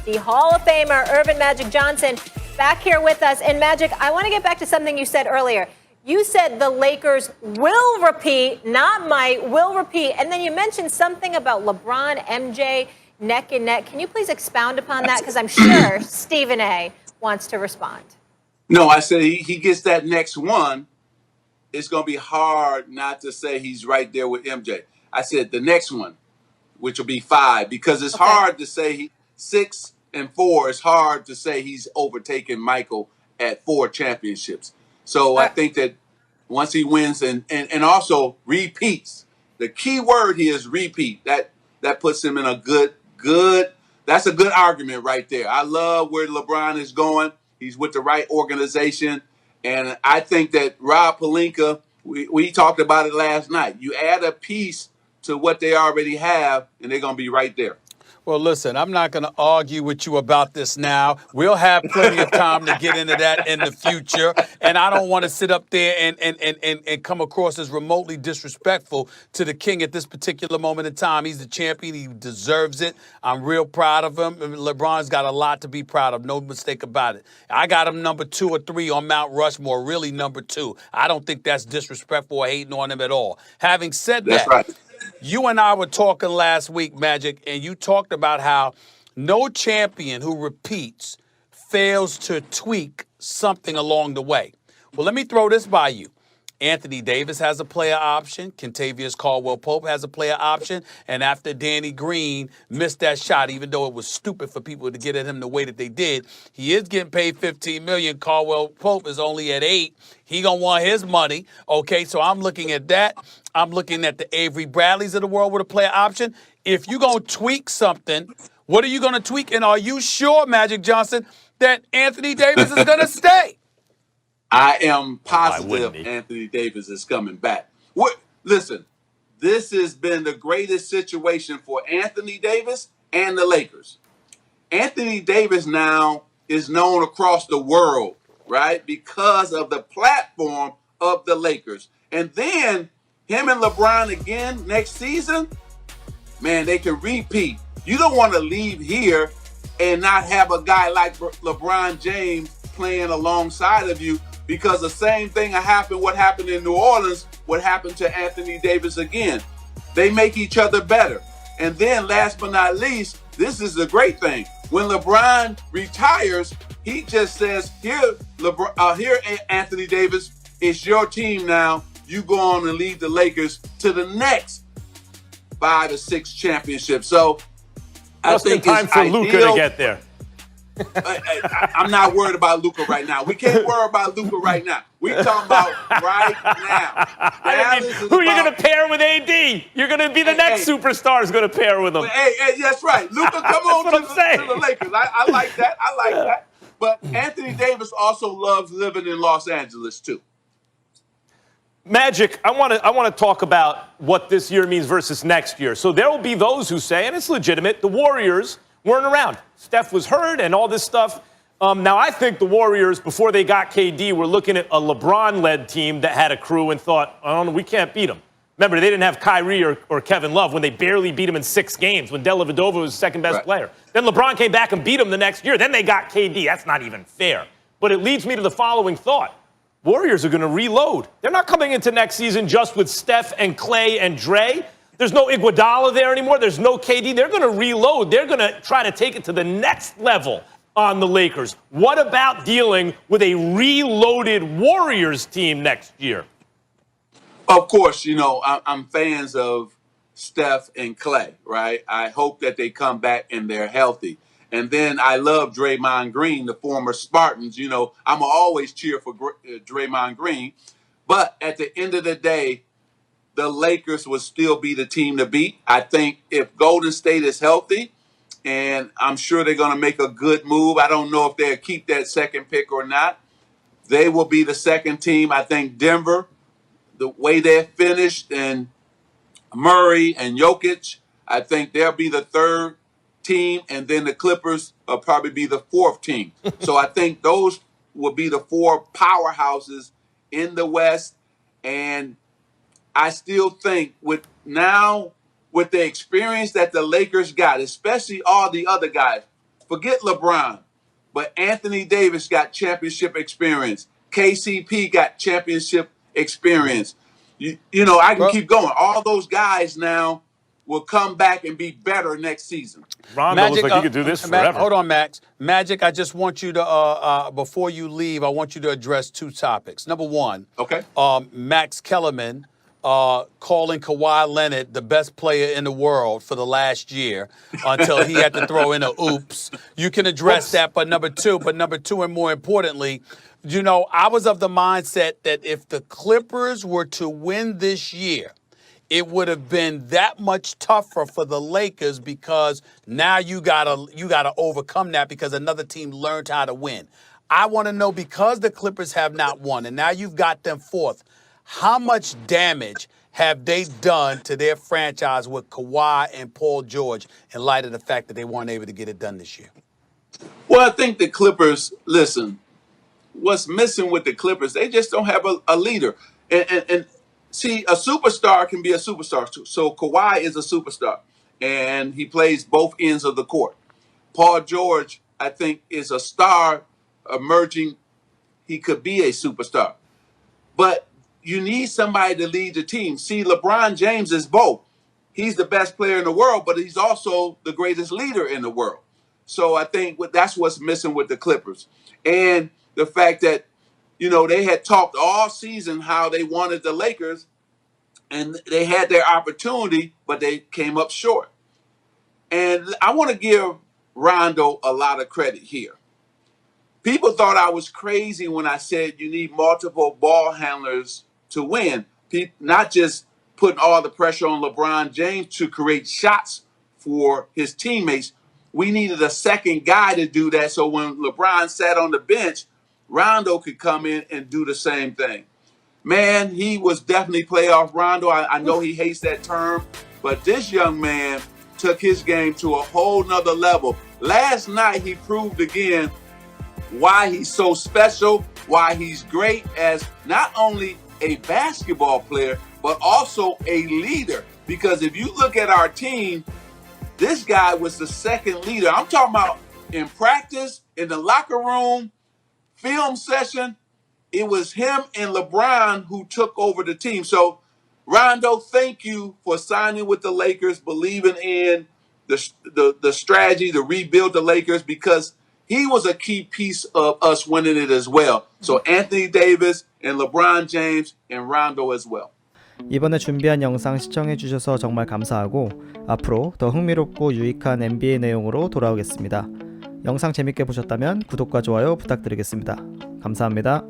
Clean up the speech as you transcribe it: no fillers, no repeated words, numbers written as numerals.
the Hall of Famer, Earvin Magic Johnson, back here with us. And Magic, I want to get back to something you said earlier. You said the Lakers will repeat, not might, will repeat. And then you mentioned something about LeBron, MJ, neck and neck. Can you please expound upon that? Because I'm sure Stephen A. wants to respond. No, I said he gets that next one. It's going to be hard not to say he's right there with MJ. I said the next one, which will be 5, because it's hard to say 6 and 4. It's hard to say he's overtaken Michael at 4 championships. So I think that once he wins and also repeats, the key word here is repeat. That puts him in a good, that's a good argument right there. I love where LeBron is going. He's with the right organization. And I think that Rob Pelinka, we talked about it last night. You add a piece to what they already have, and they're going to be right there. Well, listen, I'm not going to argue with you about this now. We'll have plenty of time to get into that in the future. And I don't want to sit up there and come across as remotely disrespectful to the king at this particular moment in time. He's the champion. He deserves it. I'm real proud of him. LeBron's got a lot to be proud of. No mistake about it. I got him number 2 or 3 on Mount Rushmore, really number 2. I don't think that's disrespectful or hating on him at all. Having said that. That's right. You and I were talking last week, Magic, and you talked about how no champion who repeats fails to tweak something along the way. Well, let me throw this by you. Anthony Davis has a player option. Kentavious Caldwell-Pope has a player option. And after Danny Green missed that shot, even though it was stupid for people to get at him the way that they did, he is getting paid $15 million. Caldwell-Pope is only at $8 million. He gonna want his money. Okay, so I'm looking at that. I'm looking at the Avery Bradleys of the world with a player option. If you're gonna tweak something, what are you gonna tweak? And are you sure, Magic Johnson, that Anthony Davis is gonna stay? I am positive Anthony Davis is coming back. Listen, this has been the greatest situation for Anthony Davis and the Lakers. Anthony Davis now is known across the world, right, because of the platform of the Lakers. And then him and LeBron again next season, man, they can repeat. You don't want to leave here and not have a guy like LeBron James playing alongside of you, because the same thing happened, what happened in New Orleans, what happened to Anthony Davis again. They make each other better. And then last but not least, this is the great thing. When LeBron retires, he just says, here, Anthony Davis, it's your team now. You go on and lead the Lakers to the next 5 or 6 championships. So I think it's time for Luka to get there. I'm not worried about Luka right now. We can't worry about Luka right now. We're talking about right now. Who are you going to pair with AD? You're going to be the next superstar is going to pair with him. Hey, that's right. Luka, come on to the Lakers. I like that. I like that. But Anthony Davis also loves living in Los Angeles, too. Magic, I want to talk about what this year means versus next year. So there will be those who say, and it's legitimate, the Warriors weren't around. Steph was hurt and all this stuff. Now, I think the Warriors, before they got KD, were looking at a LeBron-led team that had a crew and thought, oh, no, we can't beat them. Remember, they didn't have Kyrie or Kevin Love when they barely beat him in 6 games, when Dellavedova was the second-best player. Then LeBron came back and beat him the next year. Then they got KD. That's not even fair. But it leads me to the following thought. Warriors are going to reload. They're not coming into next season just with Steph and Clay and Dre. There's no Iguodala there anymore. There's no KD. They're going to reload. They're going to try to take it to the next level on the Lakers. What about dealing with a reloaded Warriors team next year? Of course, I'm fans of Steph and Clay, right? I hope that they come back and they're healthy. And then I love Draymond Green, the former Spartans. I'm always cheer for Draymond Green. But at the end of the day, the Lakers will still be the team to beat. I think if Golden State is healthy, and I'm sure they're going to make a good move. I don't know if they'll keep that second pick or not. They will be the second team. I think Denver, the way they're finished, and Murray and Jokic, I think they'll be the third team, and then the Clippers will probably be the 4th team. So I think those will be the 4 powerhouses in the West. And I still think with the experience that the Lakers got, especially all the other guys, forget LeBron, but Anthony Davis got championship experience. KCP got championship experience. You know, I can keep going. All those guys now will come back and be better next season. Rondo looks like he could do this forever. Hold on, Max. Magic, I just want you to, before you leave, I want you to address two topics. Number one, Okay. Max Kellerman calling Kawhi Leonard the best player in the world for the last year until he had to throw in a oops. You can address that, but number two, and more importantly, you know, I was of the mindset that if the Clippers were to win this year, it would have been that much tougher for the Lakers because now you gotta overcome that because another team learned how to win. I want to know, because the Clippers have not won and now you've got them fourth, how much damage have they done to their franchise with Kawhi and Paul George in light of the fact that they weren't able to get it done this year? Well, I think the Clippers, listen, what's missing with the Clippers, they just don't have a leader. And see, a superstar can be a superstar. So Kawhi is a superstar, and he plays both ends of the court. Paul George, I think, is a star emerging. He could be a superstar. But you need somebody to lead the team. See, LeBron James is both. He's the best player in the world, but he's also the greatest leader in the world. So I think that's what's missing with the Clippers. And the fact that, you know, they had talked all season how they wanted the Lakers, and they had their opportunity, but they came up short. And I want to give Rondo a lot of credit here. People thought I was crazy when I said you need multiple ball handlers to win, not just putting all the pressure on LeBron James to create shots for his teammates. We needed a second guy to do that, so when LeBron sat on the bench, Rondo could come in and do the same thing. Man, he was definitely playoff Rondo. I know he hates that term, but this young man took his game to a whole nother level. Last night, he proved again why he's so special, why he's great as not only a basketball player, but also a leader. Because if you look at our team, this guy was the second leader. I'm talking about in practice, in the locker room, film session. It was him and LeBron who took over the team. So, Rondo, thank you for signing with the Lakers, believing in the strategy to rebuild the Lakers, because he was a key piece of us winning it as well. So, Anthony Davis and LeBron James and Rondo as well. 이번에 준비한 영상 시청해주셔서 정말 감사하고 앞으로 더 흥미롭고 유익한 NBA 내용으로 돌아오겠습니다. 영상 재밌게 보셨다면 구독과 좋아요 부탁드리겠습니다. 감사합니다.